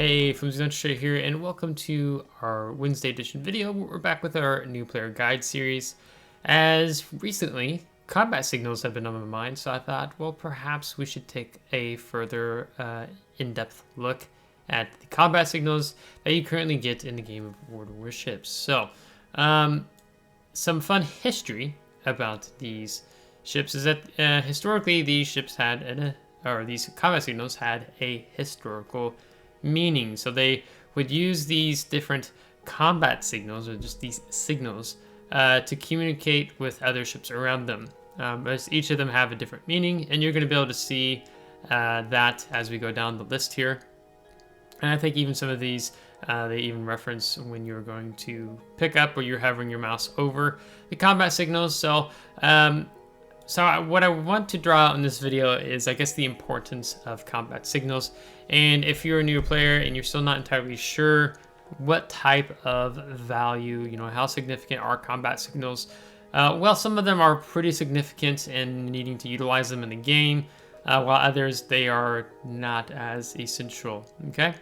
Hey, FlimsyLunchTray here, and welcome to our Wednesday edition video. We're back with our new player guide series. As recently, combat signals have been on my mind, so I thought, well, perhaps we should take a further in-depth look at the combat signals that you currently get in the game of World of Warships. So, some fun history about these ships is that historically these ships had, these combat signals had a historical meaning. So they would use these different combat signals, or just these signals, to communicate with other ships around them. As each of them have a different meaning, and you're going to be able to see that as we go down the list here. And I think even some of these, they even reference when you're going to pick up or you're hovering your mouse over the combat signals. So what I want to draw out in this video is, I guess, the importance of combat signals. And if you're a new player and you're still not entirely sure what type of value, how significant are combat signals, well, some of them are pretty significant and needing to utilize them in the game, while others, they are not as essential, okay?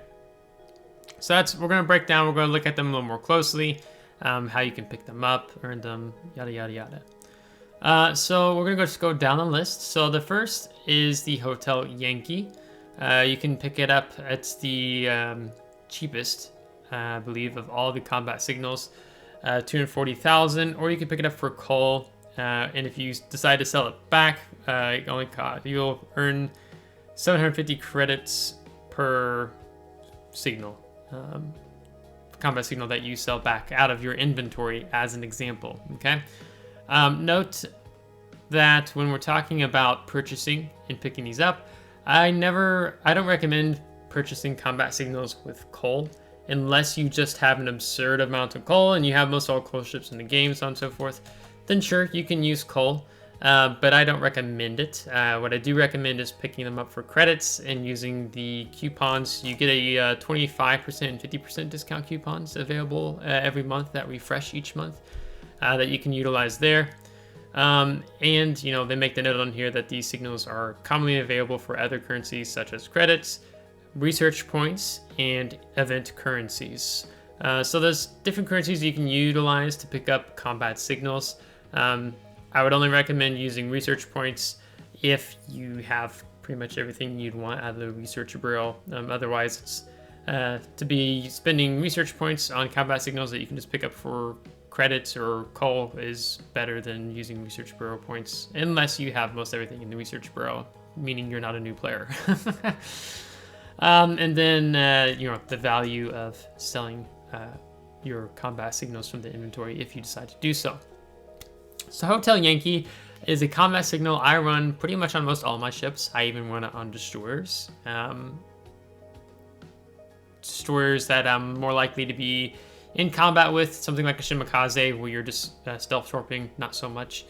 So we're going to break down, we're going to look at them a little more closely, how you can pick them up, earn them, yada, yada, yada. So we're going to just go down the list. So the first is the Hotel Yankee. You can pick it up. It's the cheapest, I believe, of all the combat signals, 240,000, or you can pick it up for coal. And if you decide to sell it back, you'll earn 750 credits per signal, combat signal that you sell back out of your inventory, as an example. Okay. Note that when we're talking about purchasing and picking these up, I don't recommend purchasing combat signals with coal unless you just have an absurd amount of coal and you have most all coal ships in the game, so on and so forth. Then sure, you can use coal, but I don't recommend it. What I do recommend is picking them up for credits and using the coupons. You get a 25% and 50% discount coupons available every month that refresh each month. That you can utilize there. And they make the note on here that these signals are commonly available for other currencies such as credits, research points, and event currencies. So there's different currencies you can utilize to pick up combat signals. I would only recommend using research points if you have pretty much everything you'd want out of the research bureau. Otherwise, it's to be spending research points on combat signals that you can just pick up for credits or coal is better than using research bureau points, unless you have most everything in the research bureau, meaning you're not a new player. And then the value of selling your combat signals from the inventory if you decide to do so. So Hotel Yankee is a combat signal I run pretty much on most all my ships. I even run it on destroyers. Destroyers that I'm more likely to be in combat with, something like a Shimakaze, where you're just stealth torping, not so much.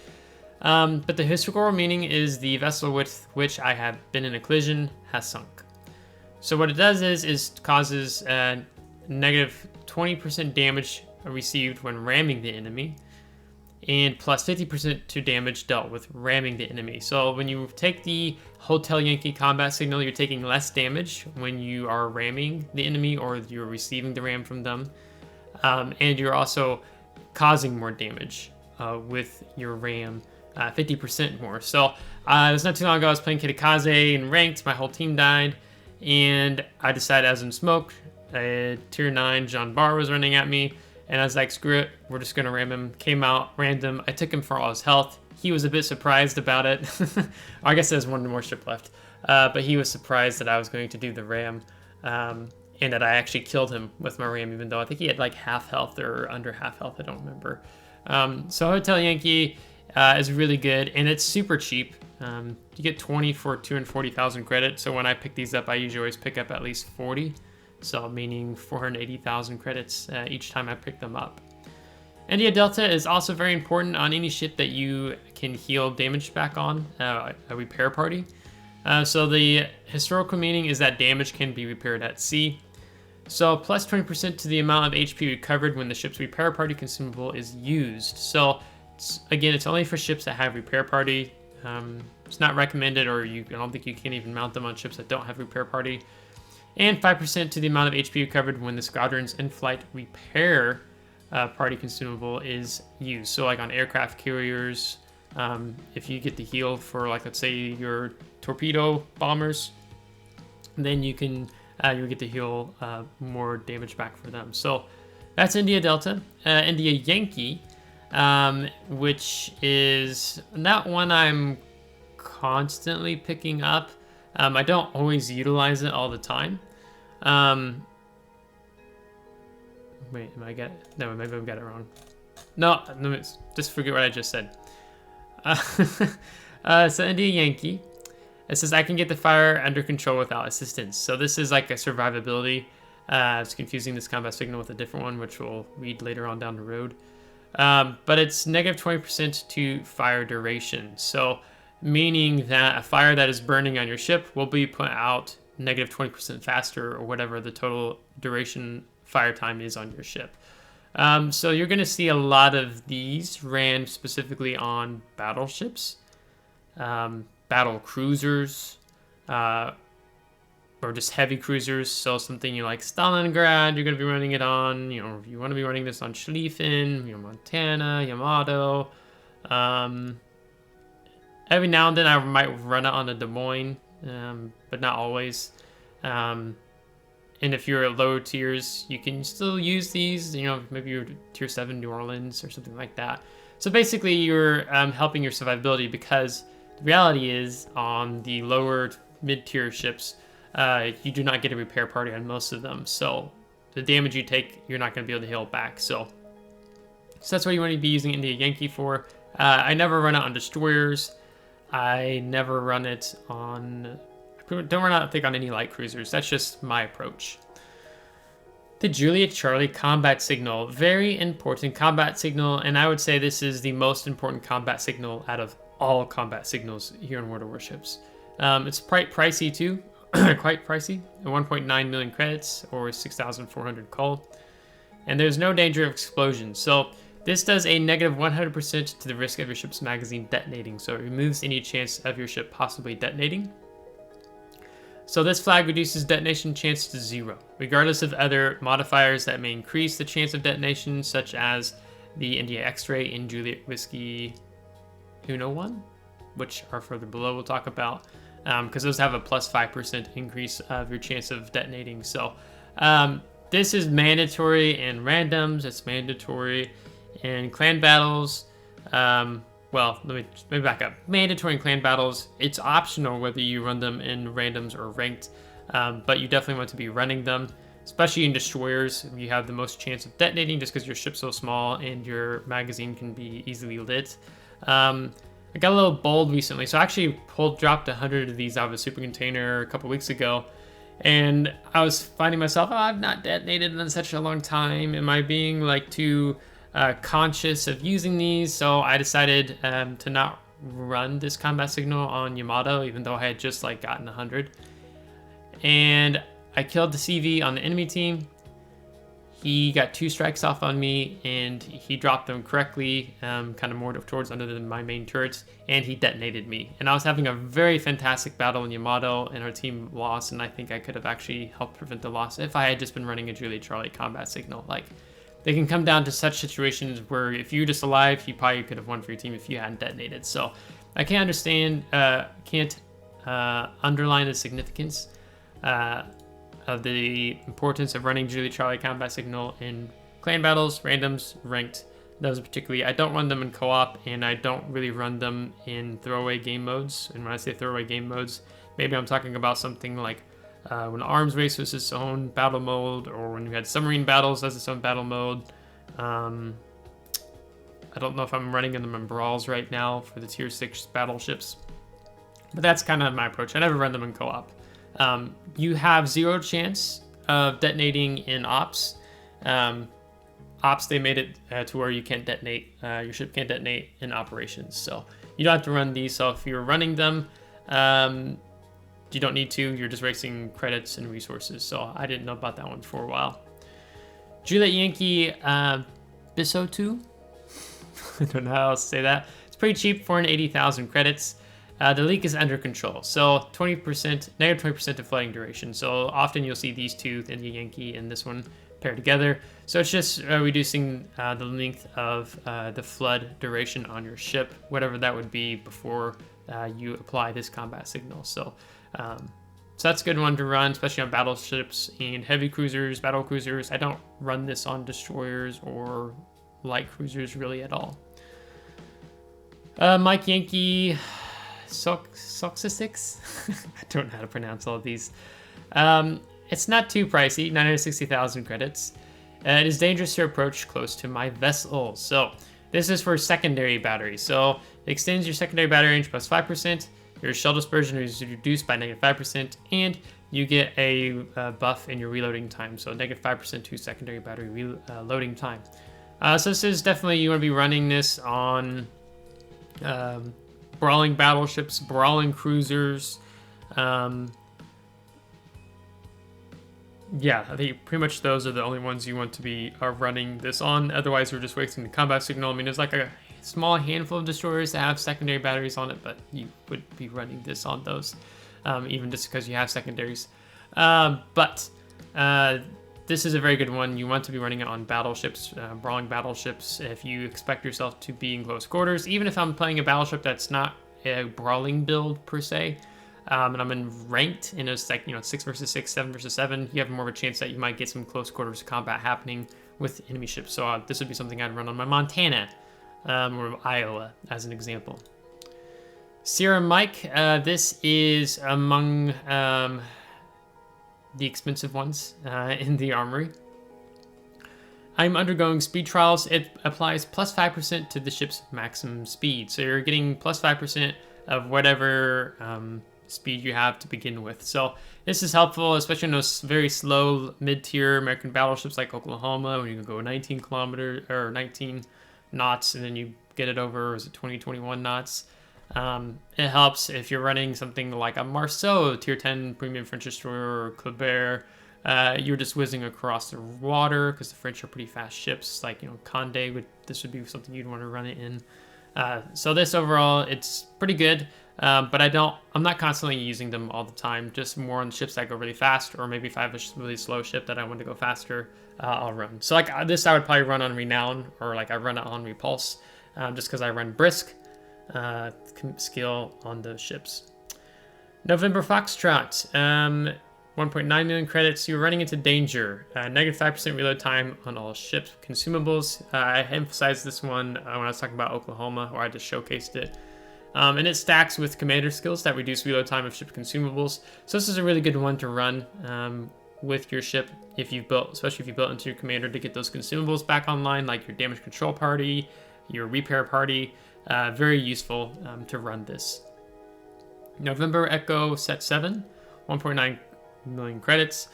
But the historical meaning is the vessel with which I have been in a collision has sunk. So what it does is causes negative 20% damage received when ramming the enemy, and plus 50% to damage dealt with ramming the enemy. So when you take the Hotel Yankee combat signal, you're taking less damage when you are ramming the enemy or you're receiving the ram from them. And you're also causing more damage with your ram, 50% more. So it was not too long ago, I was playing Kitakaze and ranked, my whole team died, and I decided I was in smoke. A tier 9 John Barr was running at me, and I was like, screw it, we're just going to ram him. Came out, rammed him, I took him for all his health. He was a bit surprised about it. I guess there's one more ship left. But he was surprised that I was going to do the ram. And that I actually killed him with my ram, even though I think he had like half health or under half health, I don't remember. So Hotel Yankee is really good, and it's super cheap. You get 20 for 240,000 credits, so when I pick these up, I usually always pick up at least 40, so meaning 480,000 credits each time I pick them up. India Delta is also very important on any ship that you can heal damage back on, a repair party. So the historical meaning is that damage can be repaired at sea. So plus 20% to the amount of HP recovered when the ship's repair party consumable is used. So again, it's only for ships that have repair party. It's not recommended, or I don't think you can even mount them on ships that don't have repair party. and 5% to the amount of HP recovered when the squadron's in-flight repair party consumable is used. So like on aircraft carriers, if you get the heal for, like, let's say your torpedo bombers, then you can you'll get to heal more damage back for them. So that's India Delta. India Yankee, which is not one I'm constantly picking up. I don't always utilize it all the time. Wait, no, maybe I've got it wrong. No, just forget what I just said. So India Yankee, it says I can get the fire under control without assistance. So this is like a survivability. It's confusing this combat signal with a different one, which we'll read later on down the road. But it's negative 20% to fire duration. So meaning that a fire that is burning on your ship will be put out negative 20% faster, or whatever the total duration fire time is on your ship. So you're going to see a lot of these ran specifically on battleships, battle cruisers, or just heavy cruisers. So something you like Stalingrad, you're going to be running it on. You know, you want to be running this on Schlieffen, Montana, Yamato. Every now and then I might run it on a Des Moines, but not always. And if you're at lower tiers, you can still use these, you know, maybe you're tier 7 New Orleans or something like that. So basically you're helping your survivability, because the reality is on the lower mid-tier ships, you do not get a repair party on most of them. So the damage you take, you're not going to be able to heal back. So that's what you want to be using India Yankee for. I never run it on destroyers. I never run it on... Don't run out, I think, on any light cruisers. That's just my approach. The Juliet Charlie combat signal. Very important combat signal, and I would say this is the most important combat signal out of all combat signals here in World of Warships. It's quite pricey too. Quite pricey. 1.9 million credits, or 6,400 coal. And there's no danger of explosion. So this does a negative 100% to the risk of your ship's magazine detonating. So it removes any chance of your ship possibly detonating. So this flag reduces detonation chance to 0, regardless of other modifiers that may increase the chance of detonation, such as the India X-ray and Juliet Whiskey Uno 1, which are further below we'll talk about, because those have a plus 5% increase of your chance of detonating. So this is mandatory in randoms, it's mandatory in clan battles. Well, let me back up. Mandatory in clan battles, it's optional whether you run them in randoms or ranked, but you definitely want to be running them, especially in destroyers. You have the most chance of detonating just because your ship's so small and your magazine can be easily lit. I got a little bold recently, so I actually dropped 100 of these out of a super container a couple weeks ago, and I was finding myself, I've not detonated in such a long time. Am I being like too conscious of using these? So I decided to not run this combat signal on Yamato, even though I had just like gotten 100. And I killed the CV on the enemy team. He got 2 strikes off on me, and he dropped them correctly, kind of more towards under my main turrets, and he detonated me. And I was having a very fantastic battle in Yamato, and our team lost, and I think I could have actually helped prevent the loss if I had just been running a Juliet Charlie combat signal. Like, they can come down to such situations where if you're just alive, you probably could have won for your team if you hadn't detonated. So I can't understand, underline the significance of the importance of running Juliet Charlie combat signal in clan battles, randoms, ranked. Those particularly, I don't run them in co-op, and I don't really run them in throwaway game modes. And when I say throwaway game modes, maybe I'm talking about something like when Arms Race was its own battle mode, or when you had submarine battles as its own battle mode. I don't know if I'm running them in brawls right now for the tier 6 battleships, but that's kind of my approach. I never run them in co-op. You have 0 chance of detonating in ops. Ops, they made it to where you can't detonate, your ship can't detonate in operations, so you don't have to run these. So if you're running them, you don't need to. You're just wasting credits and resources. So I didn't know about that one for a while. Juliet Yankee Bisso 2. I don't know how else to say that. It's pretty cheap, 480,000 credits. the leak is under control. So 20%, negative 20% of flooding duration. So often you'll see these two, the Yankee and this one, paired together. So it's just reducing the length of the flood duration on your ship, whatever that would be before you apply this combat signal. So that's a good one to run, especially on battleships and heavy cruisers, battle cruisers. I don't run this on destroyers or light cruisers really at all. Mike Yankee Soxisix. I don't know how to pronounce all of these. It's not too pricey, 960,000 credits. It is dangerous to approach close to my vessel. So this is for secondary battery. So it extends your secondary battery range plus 5%. Your shell dispersion is reduced by negative 5%, and you get a buff in your reloading time. So negative 5% to secondary battery loading time. So this is definitely, you want to be running this on brawling battleships, brawling cruisers. Yeah, I think pretty much those are the only ones you want to be running this on. Otherwise, we're just wasting the combat signal. I mean, there's like a small handful of destroyers that have secondary batteries on it, but you would be running this on those, even just because you have secondaries. This is a very good one. You want to be running it on battleships, brawling battleships, if you expect yourself to be in close quarters. Even if I'm playing a battleship that's not a brawling build per se, and I'm in ranked, and it's like, 6 versus 6, 7 versus 7, you have more of a chance that you might get some close quarters combat happening with enemy ships. So this would be something I'd run on my Montana or Iowa as an example. Sierra Mike, this is among the expensive ones in the armory. I'm undergoing speed trials. It applies plus 5% to the ship's maximum speed. So you're getting plus 5% of whatever speed you have to begin with. So this is helpful, especially in those very slow mid-tier American battleships like Oklahoma, when you can go 19 kilometers or 19 knots, and then you get it over, is it 20, 21 knots? It helps if you're running something like a Marceau, tier 10 premium French destroyer, or Colbert. You're just whizzing across the water because the French are pretty fast ships. Like, Condé, this would be something you'd want to run it in. So this overall, it's pretty good, but I'm not constantly using them all the time. Just more on ships that go really fast, or maybe if I have a really slow ship that I want to go faster, I'll run. So like this, I would probably run on Renown, or like I run it on Repulse, just because I run Brisk skill on those ships. November Foxtrot, 1.9 million credits. You're running into danger. Negative 5% reload time on all ship consumables. I emphasized this one when I was talking about Oklahoma, or I just showcased it. And it stacks with commander skills that reduce reload time of ship consumables. So this is a really good one to run with your ship if you've built, especially if you built into your commander to get those consumables back online, like your damage control party, your repair party. Very useful to run this. November Echo Set 7, 1.9 million credits.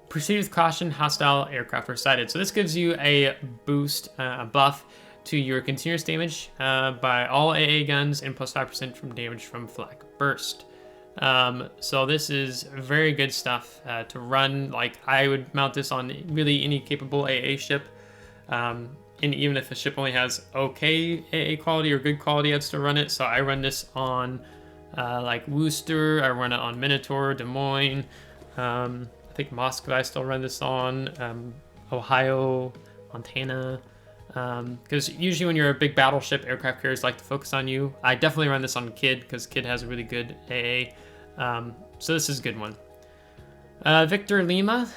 Proceed with caution, hostile aircraft are sighted. So this gives you a boost, a buff to your continuous damage by all AA guns, and plus 5% from damage from flak burst. So this is very good stuff to run. Like, I would mount this on really any capable AA ship. And even if a ship only has okay AA quality or good quality, I'd still run it. So I run this on like Worcester, I run it on Minotaur, Des Moines, I think Moscow I still run this on, Ohio, Montana. Because usually when you're a big battleship, aircraft carriers like to focus on you. I definitely run this on Kid, because Kid has a really good AA. So this is a good one. Victor Lima,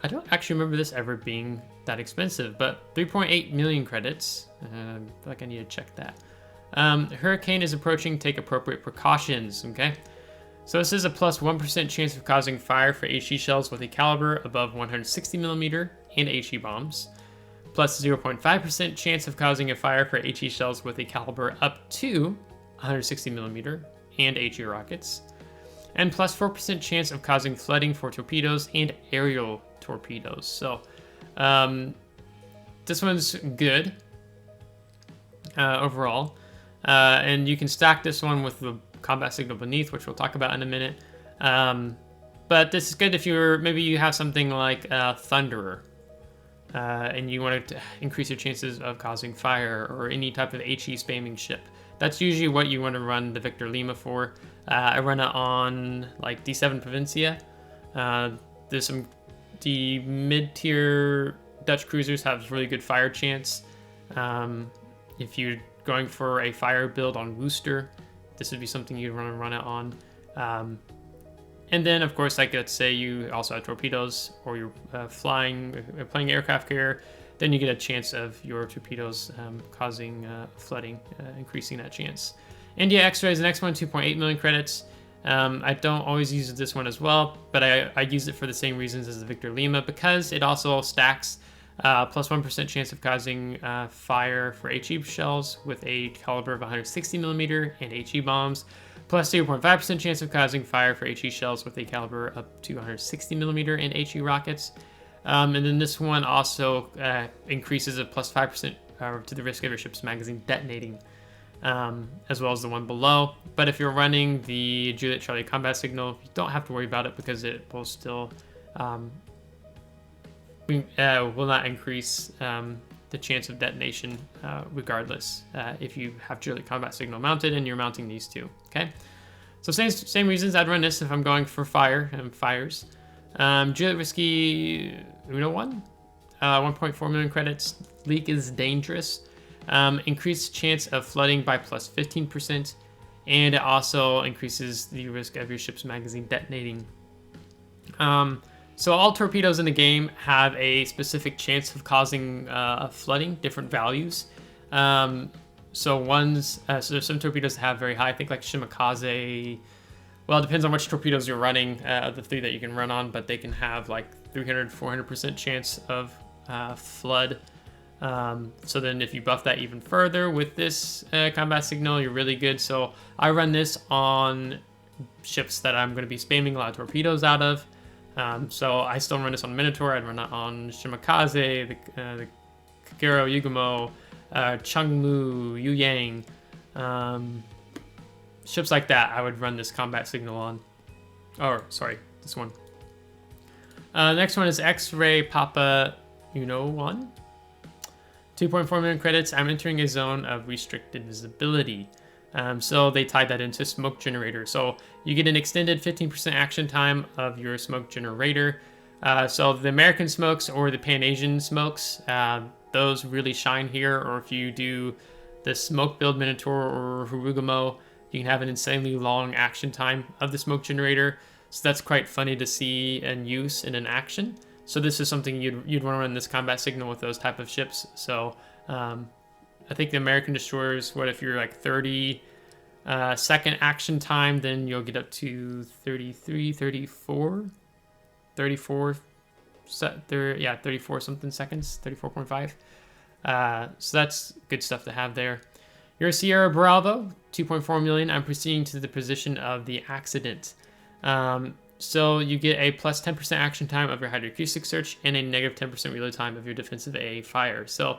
I don't actually remember this ever being that expensive, but 3.8 million credits. I feel like I need to check that. Hurricane is approaching, take appropriate precautions, okay? So this is a plus 1% chance of causing fire for HE shells with a caliber above 160mm and HE bombs. Plus 0.5% chance of causing a fire for HE shells with a caliber up to 160mm and HE rockets. And plus 4% chance of causing flooding for torpedoes and aerial torpedoes. So this one's good overall. And you can stack this one with the combat signal beneath, which we'll talk about in a minute. But this is good if maybe you have something like Thunderer, and you want to increase your chances of causing fire, or any type of HE spamming ship. that's usually what you want to run the Victor Lima for. I run it on like D7 Provincia. The mid-tier Dutch cruisers have really good fire chance. If you're going for a fire build on Worcester, this would be something you'd want to run it on. And then, of course, like let's say you also have torpedoes, or you're playing aircraft carrier, then you get a chance of your torpedoes causing flooding, increasing that chance. India X-ray is the next one, 2.8 million credits. I don't always use this one as well, but I use it for the same reasons as the Victor Lima, because it also stacks plus 1% chance of causing fire for HE shells with a caliber of 160 millimeter and HE bombs, plus 0.5% chance of causing fire for HE shells with a caliber up to 160 millimeter and HE rockets. And then this one also increases a plus 5% to the risk of your ship's magazine detonating, as well as the one below. But if you're running the Juliet Charlie combat signal, you don't have to worry about it, because it will still will not increase the chance of detonation regardless if you have Juliet combat signal mounted and you're mounting these two. Okay, so same reasons I'd run this if I'm going for fire and fires. Juliet Risky Uno 1, 1.4 million credits. Leak is dangerous. Increased chance of flooding by plus 15%, and it also increases the risk of your ship's magazine detonating. So all torpedoes in the game have a specific chance of causing flooding, different values. So there's some torpedoes that have very high, I think like Shimakaze. Well, it depends on which torpedoes you're running, of the 3 that you can run on, but they can have like 300-400% chance of flood. So then if you buff that even further with this combat signal, you're really good. So I run this on ships that I'm going to be spamming a lot of torpedoes out of. So I still run this on Minotaur. I'd run it on Shimakaze, the Kagero, Yugumo, Chungmu, Yu Yang. Ships like that, I would run this combat signal on. Oh, sorry, this one. The next one is X-Ray Papa Uno 1. 2.4 million credits. I'm entering a zone of restricted visibility. So they tied that into smoke generator. So you get an extended 15% action time of your smoke generator. So the American smokes or the Pan-Asian smokes, those really shine here. Or if you do the smoke build Minotaur or Harugumo, you can have an insanely long action time of the smoke generator. So that's quite funny to see and use in an action. So this is something you'd want to run this combat signal with those type of ships. So I think the American destroyers, what if you're like 30 second action time, then you'll get up to 33, 34 something seconds, 34.5. So that's good stuff to have there. Your Sierra Bravo, 2.4 million. I'm proceeding to the position of the accident. So you get a plus 10% action time of your hydroacoustic search and a negative 10% reload time of your defensive AA fire. So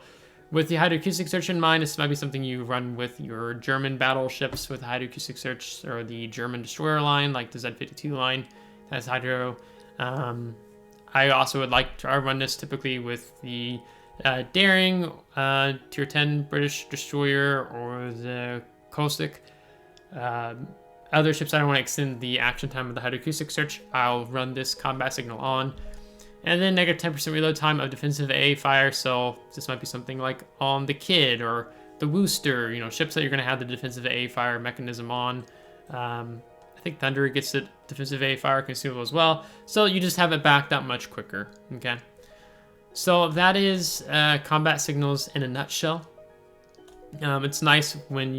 with the hydroacoustic search in mind, this might be something you run with your German battleships with hydroacoustic search, or the German destroyer line, like the Z-52 line has hydro. I also would like to run this typically with the Daring Tier 10 British destroyer or the Caustic. Other ships I don't want to extend the action time of the hydroacoustic search, I'll run this combat signal on. And then negative 10% reload time of defensive AA fire, so this might be something like on the Kid or the Worcester, ships that you're going to have the defensive AA fire mechanism on. I think Thunder gets the defensive AA fire consumable as well, so you just have it back that much quicker, okay? So that is combat signals in a nutshell. It's nice when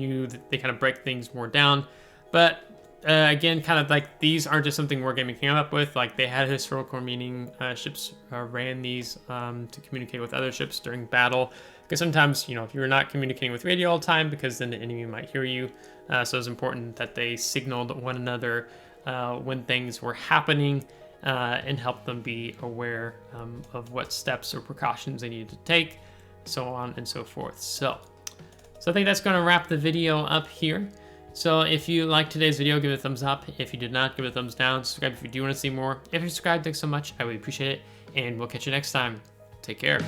they kind of break things more down. But again, kind of like these aren't just something Wargaming came up with. Like they had historical meaning. Ships ran these to communicate with other ships during battle. Because sometimes, if you're not communicating with radio all the time, because then the enemy might hear you. So it's important that they signaled one another when things were happening and helped them be aware of what steps or precautions they needed to take, so on and so forth. So I think that's going to wrap the video up here. So if you liked today's video, give it a thumbs up. If you did not, give it a thumbs down. Subscribe if you do want to see more. If you're subscribed, thanks so much. I really appreciate it. And we'll catch you next time. Take care.